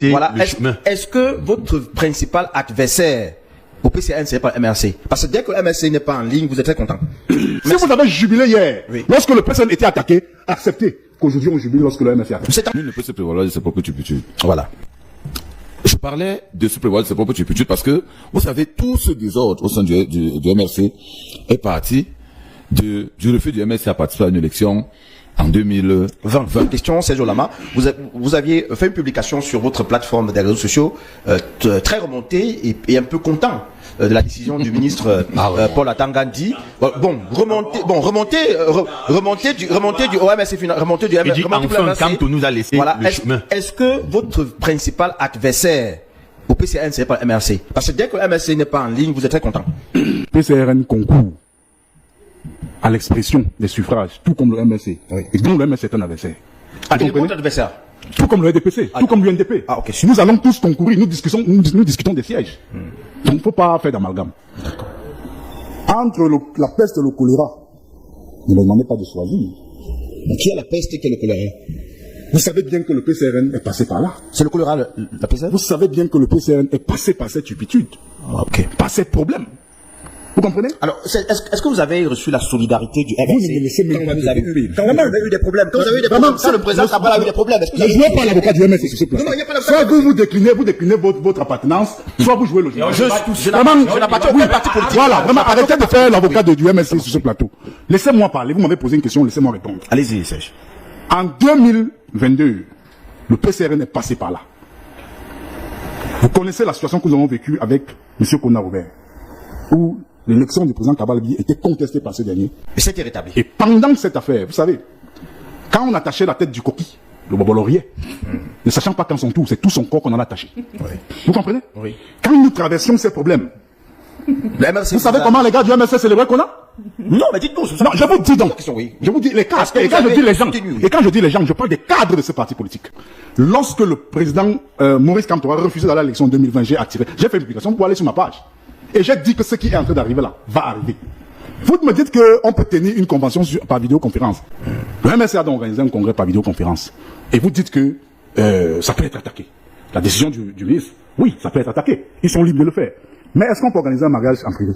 Voilà. Est-ce que votre principal adversaire au PCRN, c'est pas le MRC? Parce que dès que le MRC n'est pas en ligne, vous êtes très content. Si vous avez jubilé hier, lorsque le PCRN était attaqué, acceptez qu'aujourd'hui on jubile lorsque le MRC est attaqué. Nul ne peut se prévaloir de ses propres turpitudes. Voilà. Je parlais de se prévaloir de ses propres turpitudes parce que, vous savez, tout ce désordre au sein du MRC est parti du refus du MRC à participer à une élection en 2020. Question, Serge Olama. Vous aviez fait une publication sur votre plateforme des réseaux sociaux très remontée et un peu content de la décision du ministre Paul Atangandi. Remonter du OMS, remonter du MRC. Il dit enfin quand on nous a laissé le chemin. Est-ce que votre principal adversaire au PCRN, c'est pas le MRC? Parce que dès que le MRC n'est pas en ligne, vous êtes très content. PCRN concourt à l'expression des suffrages, tout comme le MRC. Oui. Et donc le MRC est un adversaire. Il est votre adversaire? Tout comme le RDPC, tout comme l'UNDP. Ok. Nous allons tous concourir, nous discutons des sièges. Donc il ne faut pas faire d'amalgame. Entre la peste et le choléra, ne me demandez pas de choisir. Mais qui a la peste et qui est le choléra? Vous savez bien que le PCRN est passé par là. C'est le choléra, la peste? Vous savez bien que le PCRN est passé par cette turpitude. Ok. Par ces problèmes. Vous comprenez? Alors, est-ce que vous avez reçu la solidarité du MRC? Vous ne me laissez même pas vous avez eu des problèmes. Quand vous avez eu des problèmes, quand le président Kabila a eu des problèmes, est-ce que vous avez... Je ne suis pas l'avocat du MRC sur ce plan. Non, il n'y a pas d'avocat. Soit vous déclinez votre appartenance, soit vous jouez le jeu. Je n'appartiens à aucun parti politique. Voilà, vraiment, arrêtez de faire l'avocat du MRC sur ce plateau. Laissez-moi parler, vous m'avez posé une question, laissez-moi répondre. Allez-y, Serge. En 2022, le PCRN est passé par là. Vous connaissez la situation que nous avons vécue avec M. Kona Robert, où l'élection du président Kabalbi était contestée par ce dernier. Et c'était rétabli. Et pendant cette affaire, vous savez, quand on attachait la tête du coquille, le bobolorier, ne sachant pas quand son tour, c'est tout son corps qu'on en a attaché. Oui. Vous comprenez? Oui. Quand nous traversions ces problèmes, vous savez comment les gars du MRC célébraient qu'on a? Non, mais dites-nous. Non, je vous dis donc. Oui. Je vous dis les cadres. Et quand je dis les gens, et quand je dis les gens, je parle des cadres de ce parti politique. Lorsque le président Maurice Kamto a refusé d'aller à l'élection 2020, j'ai fait une publication pour aller sur ma page. Et j'ai dit que ce qui est en train d'arriver là va arriver. Vous me dites qu'on peut tenir une convention par vidéoconférence. Le MRC a donc organisé un congrès par vidéoconférence. Et vous dites que ça peut être attaqué. La décision du ministre, oui, ça peut être attaqué. Ils sont libres de le faire. Mais est-ce qu'on peut organiser un mariage en privé?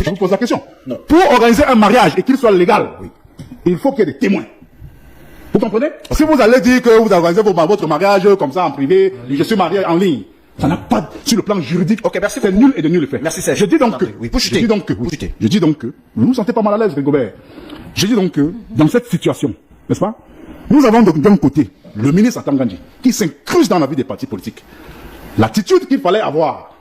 Je vous pose la question. Non. Pour organiser un mariage et qu'il soit légal, il faut qu'il y ait des témoins. Vous comprenez? Si vous allez dire que vous organisez votre mariage comme ça en privé, je suis marié en ligne, ça n'a pas, sur le plan juridique, c'est nul et de nul effet. Merci, Serge. Je dis donc que, vous vous sentez pas mal à l'aise, Rigobert. Je dis donc que, dans cette situation, n'est-ce pas, nous avons donc d'un côté, le ministre Atangandi, qui s'incruste dans la vie des partis politiques. L'attitude qu'il fallait avoir,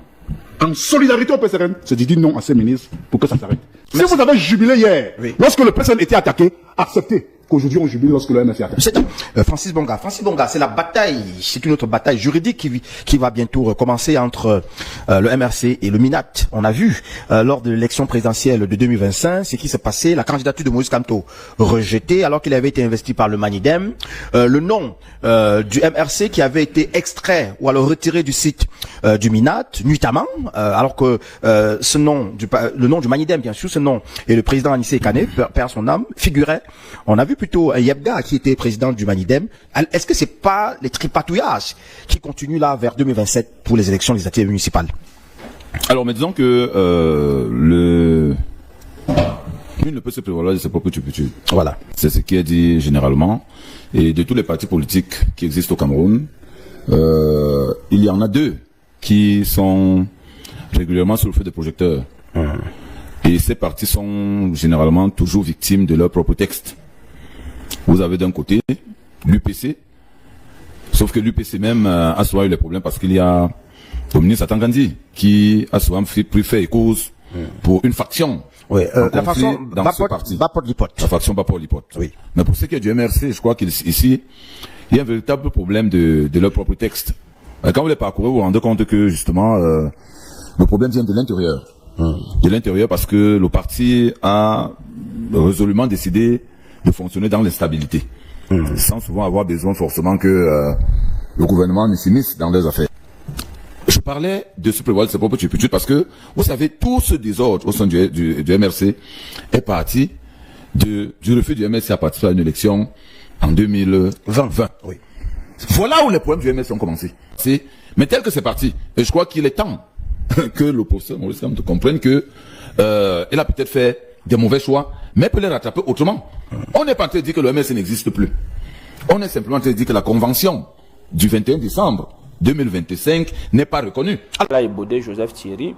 en solidarité au PCRN, c'est de dire non à ces ministres pour que ça s'arrête. Si vous avez jubilé hier, lorsque le PCRN était attaqué, acceptez qu'aujourd'hui on jubile lorsque le MRC est attaqué. Francis Bonga, c'est la bataille, c'est une autre bataille juridique qui va bientôt commencer entre le MRC et le MINAT. On a vu lors de l'élection présidentielle de 2025 ce qui s'est passé, la candidature de Maurice Kamto rejetée alors qu'il avait été investi par le Manidem, le nom du MRC qui avait été extrait ou alors retiré du site du MINAT nuitamment, alors que le nom du Manidem, bien sûr, ce nom et le président Anissé Kane, perd son âme, figurait. On a vu plutôt Yebga qui était président du Manidem. Est-ce que c'est pas les tripatouillages qui continuent là vers 2027 pour les élections législatives municipales? Alors, mais disons que nul ne peut se prévaloir de ses propres turpitudes. Voilà. C'est ce qui est dit généralement. Et de tous les partis politiques qui existent au Cameroun, il y en a deux qui sont régulièrement sous le feu des projecteurs. Et ces partis sont généralement toujours victimes de leur propre texte. Vous avez d'un côté l'UPC, sauf que l'UPC même a souvent eu les problèmes parce qu'il y a le ministre Atangandi qui a souvent pris fait et cause pour une faction. Oui, la faction Bapot-Lipot. La faction Bapot-Lipot. Oui. Mais pour ce qui est du MRC, je crois qu'ici, il y a un véritable problème de leur propre texte. Quand vous les parcourez, vous vous rendez compte que justement, le problème vient de l'intérieur. De l'intérieur parce que le parti a résolument décidé de fonctionner dans l'instabilité, sans souvent avoir besoin forcément que le gouvernement ne s'immisce dans leurs affaires. Je parlais de se prévoir de ses propres turpitudes parce que, vous savez, tout ce désordre au sein du MRC est parti du refus du MRC à participer à une élection en 2020. Oui. Voilà où les problèmes du MRC ont commencé. Mais tel que c'est parti, et je crois qu'il est temps que l'opposition Maurice Kamto comprenne que elle a peut-être fait des mauvais choix, mais peut les rattraper autrement. On n'est pas en train de dire que le MRC n'existe plus. On est simplement en train de dire que la convention du 21 décembre 2025 n'est pas reconnue. Là, Ebodé Joseph Thierry,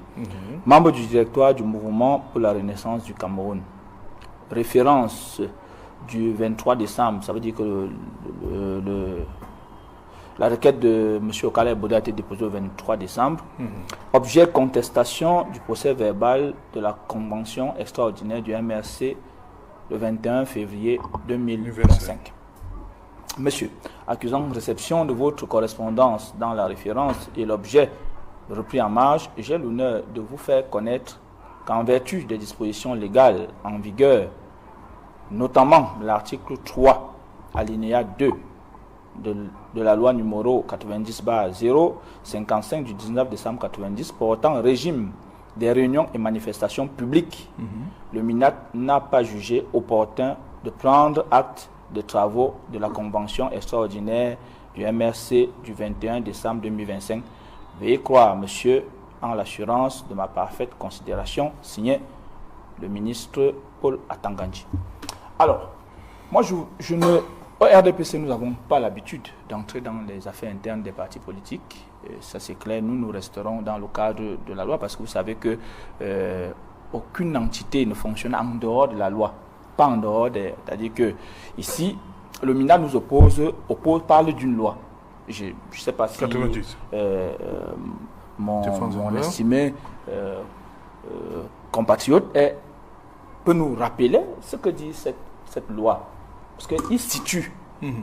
membre du directoire du mouvement pour la renaissance du Cameroun. Référence du 23 décembre, ça veut dire que la requête de M. Okala Ebodé a été déposée le 23 décembre. Objet contestation du procès verbal de la convention extraordinaire du MRC le 21 février 2025. Monsieur, accusant réception de votre correspondance dans la référence et l'objet repris en marge, j'ai l'honneur de vous faire connaître qu'en vertu des dispositions légales en vigueur, notamment l'article 3, alinéa 2 de la loi numéro 90/055 du 19 décembre 90 portant régime des réunions et manifestations publiques, le MINAT n'a pas jugé opportun de prendre acte des travaux de la convention extraordinaire du MRC du 21 décembre 2025. Veuillez croire, monsieur, en l'assurance de ma parfaite considération, signé le ministre Paul Atangandji. Alors, moi, au RDPC, nous n'avons pas l'habitude d'entrer dans les affaires internes des partis politiques. Et ça, c'est clair, nous resterons dans le cadre de la loi parce que vous savez que aucune entité ne fonctionne en dehors de la loi. Pas en dehors c'est-à-dire que ici, le MINA nous parle d'une loi. Je ne sais pas si 90. mon estimé compatriote peut nous rappeler ce que dit cette loi. Parce qu'il situe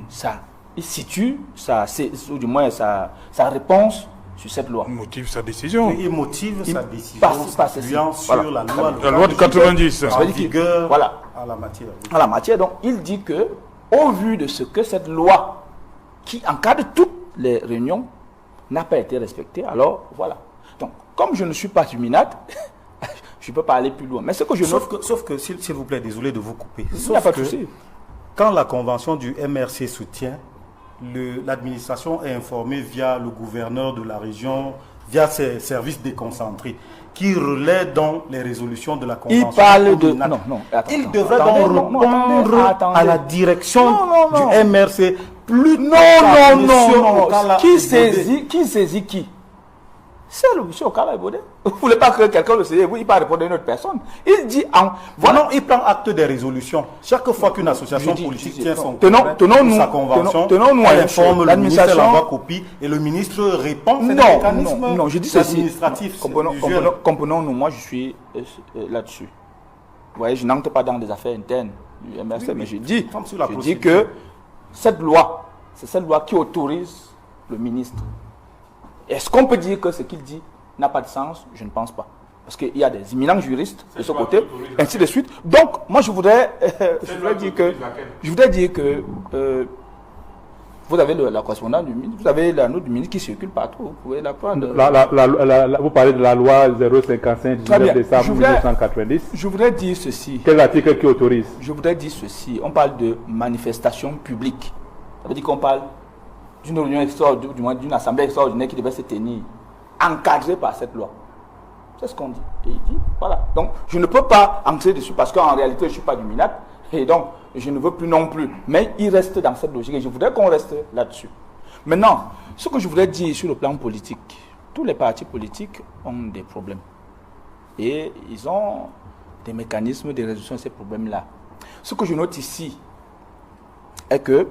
ça. Il situe ou du moins sa réponse sur cette loi. Il motive sa décision. Il motive sa décision s'appuyant sur la loi de 90. En vigueur voilà. à la matière. À la matière, donc il dit que, au vu de ce que cette loi, qui encadre toutes les réunions, n'a pas été respectée, alors voilà. Donc, comme je ne suis pas du MINAT, je ne peux pas aller plus loin. Mais ce que je sauf que s'il vous plaît, désolé de vous couper. Il n'y a pas de souci. Quand la convention du MRC soutient, l'administration est informée via le gouverneur de la région, via ses services déconcentrés, qui relaient donc les résolutions de la convention. Il parle de... Il devrait donc répondre à la direction du MRC. Qui saisit qui? C'est le monsieur Okala Ebodé. Vous ne voulez pas que quelqu'un le saisit, il ne va répondre à une autre personne. Il dit voilà, il prend acte des résolutions. Chaque fois qu'une association politique tient son sa convention, elle informe le ministre, elle envoie copie et le ministre répond. Non, je dis ceci. Comprenons-nous, moi je suis là-dessus. Vous voyez, je n'entre pas dans des affaires internes du MRC, mais je dis que cette loi, c'est cette loi qui autorise le ministre. Est-ce qu'on peut dire que ce qu'il dit n'a pas de sens? Je ne pense pas. Parce qu'il y a des éminents juristes de ce côté, ainsi de suite. Donc, moi, je voudrais dire que vous avez la correspondance du ministre, vous avez la note du ministre qui circule partout. Vous pouvez la prendre. Vous parlez de la loi 055 du 19 décembre 1990. Je voudrais dire ceci. Quel article qui autorise? Je voudrais dire ceci. On parle de manifestation publique. Ça veut dire qu'on parle d'une réunion extraordinaire, du moins d'une assemblée extraordinaire qui devait se tenir, encadrée par cette loi. C'est ce qu'on dit. Et il dit, voilà. Donc, je ne peux pas entrer dessus parce qu'en réalité, je ne suis pas du MINAT. Et donc, je ne veux plus non plus. Mais il reste dans cette logique et je voudrais qu'on reste là-dessus. Maintenant, ce que je voudrais dire sur le plan politique, tous les partis politiques ont des problèmes. Et ils ont des mécanismes de résolution de ces problèmes-là. Ce que je note ici est que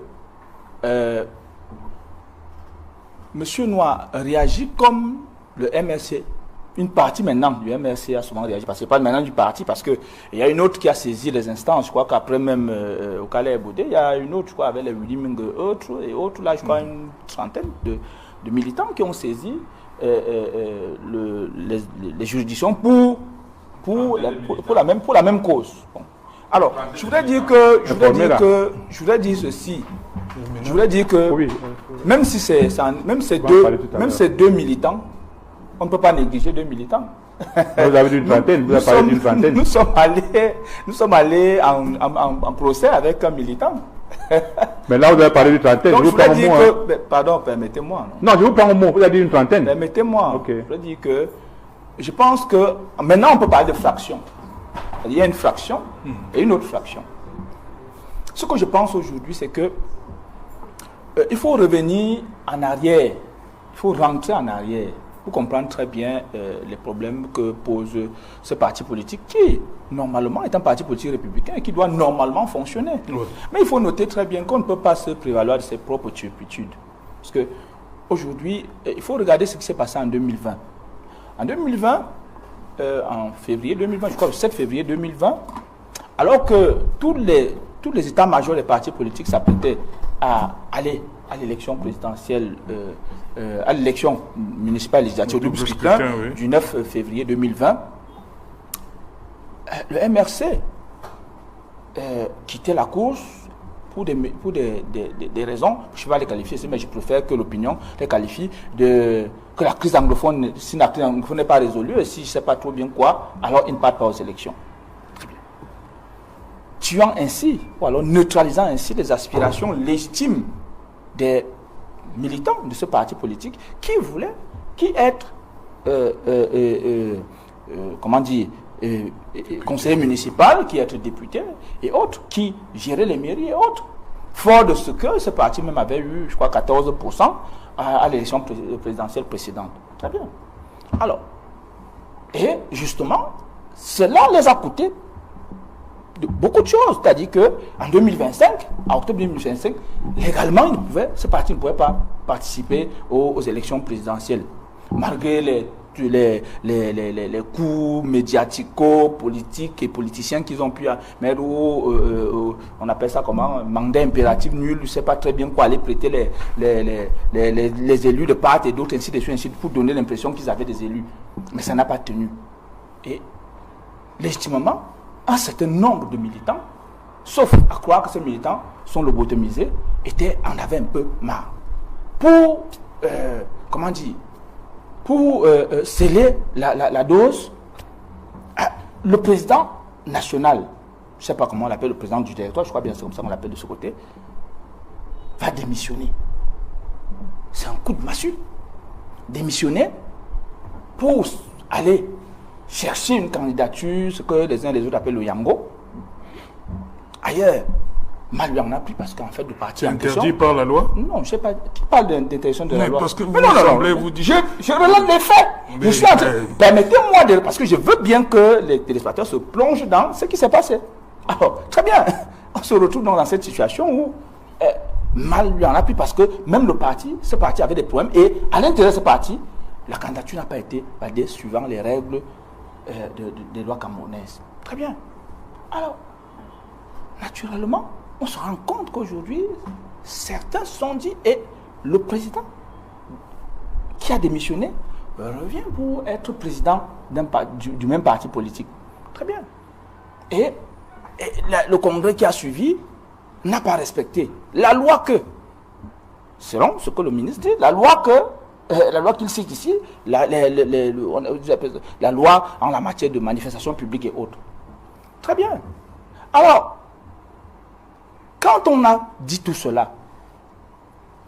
Monsieur Noir réagit comme le MRC. Une partie maintenant du MRC a souvent réagi, parce que pas maintenant du parti, parce qu'il y a une autre qui a saisi les instances. Je crois qu'après même Okala Ebodé, il y a une autre, je crois, avec les Willing et autres, là, je crois, une trentaine de militants qui ont saisi les juridictions pour la même cause. Bon. Alors, je voudrais dire ceci. Je voudrais dire que même si c'est deux militants, on ne peut pas négliger deux militants. Vous avez d'une vingtaine, vous avez parlé d'une vingtaine. Nous sommes allés en procès avec un militant. Mais là, vous avez parlé d'une trentaine. Donc, je vous prends au mot. Pardon, permettez-moi. Non, je vous prends au mot. Vous avez dit une trentaine. Permettez-moi. Ok. Je dis que je pense que maintenant, on peut parler de fraction. Il y a une fraction et une autre fraction. Ce que je pense aujourd'hui, c'est que il faut revenir en arrière. Il faut rentrer en arrière pour comprendre très bien les problèmes que pose ce parti politique qui, normalement, est un parti politique républicain et qui doit normalement fonctionner. Oui. Mais il faut noter très bien qu'on ne peut pas se prévaloir de ses propres turpitudes. Parce que aujourd'hui, il faut regarder ce qui s'est passé en 2020. En 2020, en février 2020, je crois le 7 février 2020, alors que tous les états-majors des partis politiques s'apprêtaient à aller à l'élection présidentielle, à l'élection municipale législative du 9 février 2020, le MRC quittait la course pour des raisons, je ne vais pas les qualifier, mais je préfère que l'opinion les qualifie que la crise anglophone, si la crise anglophone n'est pas résolue, et si je ne sais pas trop bien quoi, alors ils ne partent pas aux élections. Très bien. Tuant ainsi, ou alors neutralisant ainsi les aspirations légitimes des militants de ce parti politique qui être conseiller municipal, qui être député et autres, qui géraient les mairies et autres. Fort de ce que ce parti même avait eu, je crois, 14% à l'élection présidentielle précédente. Très bien. Alors, et justement, cela les a coûté de beaucoup de choses. C'est-à-dire qu'en 2025, en octobre 2025, légalement, ce parti ne pouvait pas participer aux élections présidentielles. Malgré les coups médiatico-politiques et politiciens qu'ils ont pu mettre on appelle ça comment, mandat impératif nul, je ne sais pas très bien quoi, aller prêter les élus de part et d'autres, ainsi de suite, pour donner l'impression qu'ils avaient des élus. Mais ça n'a pas tenu. Et légitimement, un certain nombre de militants, sauf à croire que ces militants sont lobotomisés, en avaient un peu marre. Pour, sceller la dose, le président national, je ne sais pas comment on l'appelle, le président du territoire, je crois bien que c'est comme ça qu'on l'appelle de ce côté, va démissionner. C'est un coup de massue. Démissionner pour aller chercher une candidature, ce que les uns et les autres appellent le Yango. Ailleurs, mal lui en a pris parce qu'en fait, le parti en question... Interdit par la loi? Non, je ne sais pas. Qui parle d'interdiction de la loi? Parce que vous vous dites... Je relève les faits. Je suis en train... Permettez-moi parce que je veux bien que les téléspectateurs se plongent dans ce qui s'est passé. Alors, très bien. On se retrouve dans cette situation où mal lui en a pris parce que même ce parti avait des problèmes. Et à l'intérieur de ce parti, la candidature n'a pas été validée suivant les règles des lois camerounaises. Très bien. Alors, naturellement, on se rend compte qu'aujourd'hui, certains se sont dit, et le président qui a démissionné revient pour être président du même parti politique. Très bien. Et le congrès qui a suivi n'a pas respecté la loi selon ce que le ministre dit, la loi qu'il cite ici, la loi en la matière de manifestation publique et autres. Très bien. Alors, quand on a dit tout cela,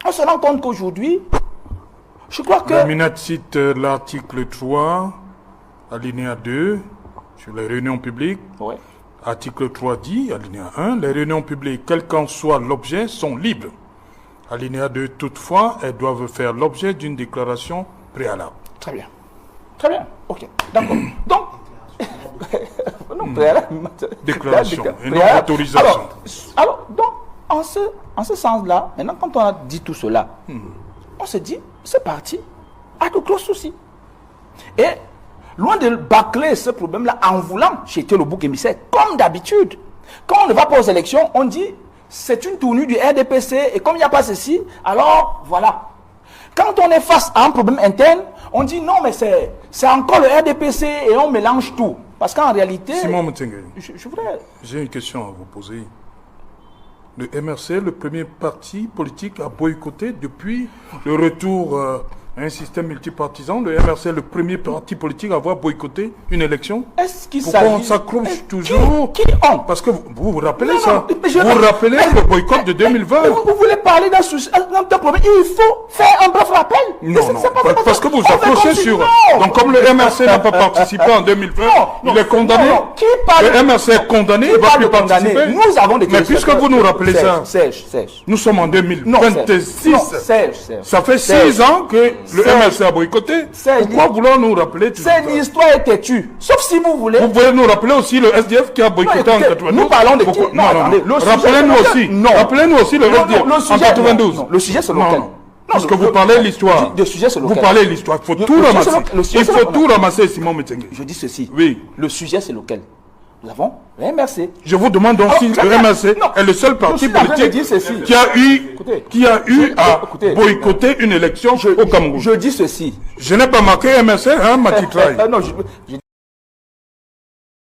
on se rend compte qu'aujourd'hui, je crois que... La MINAT cite l'article 3, alinéa 2, sur les réunions publiques. Oui. Article 3 dit, alinéa 1, les réunions publiques, quel qu'en soit l'objet, sont libres. Alinéa 2, toutefois, elles doivent faire l'objet d'une déclaration préalable. Très bien. Très bien. Ok. D'accord. Donc, non, préalable. Déclaration et non autorisation. Alors, donc, en ce sens-là, maintenant, quand on a dit tout cela, on se dit, ce parti a de gros soucis. Et loin de bâcler ce problème-là en voulant jeter le bouc émissaire, comme d'habitude, quand on ne va pas aux élections, on dit, c'est une tournure du RDPC, et comme il n'y a pas ceci, alors voilà. Quand on est face à un problème interne, on dit non, mais c'est encore le RDPC et on mélange tout. Parce qu'en réalité... Simon Moutengue, je voudrais... J'ai une question à vous poser. Le MRC, le premier parti politique à boycotter depuis le retour Un système multipartisan, le MRC est le premier parti politique à avoir boycotté une élection. Est-ce qu'il Pourquoi on s'accroche toujours? Qui ont? Parce que vous vous rappelez ça. Vous rappelez le boycott de 2020. Vous voulez parler d'un problème. Il faut faire un bref rappel. Non, parce que vous accrochez sur... Donc comme le MRC n'a pas participé en 2020, il est condamné. Le MRC est condamné, il ne va plus participer. Nous avons des... Mais puisque vous nous rappelez ça, Serge. Nous sommes en 2026. Serge. Ça fait 6 ans que le MRC a boycotté. Pourquoi vouloir nous rappeler tout ça? C'est une histoire est têtue. Sauf si vous voulez... Vous pouvez nous rappeler aussi le SDF qui a boycotté en 92. Nous parlons de qui? Non. Rappelez-nous aussi. Rappelez-nous aussi le SDF en 92. Le sujet c'est lequel? Parce que vous parlez de l'histoire. Vous parlez de l'histoire. Il faut tout ramasser. Il faut tout ramasser, Simon Metengue. Je dis ceci. Oui. Le sujet c'est lequel? Nous avons le MRC. Je vous demande donc si le MRC est le seul parti politique qui a eu à boycotter une élection au Cameroun. Je dis ceci. Je n'ai pas marqué MRC, hein, Matitraï. Non,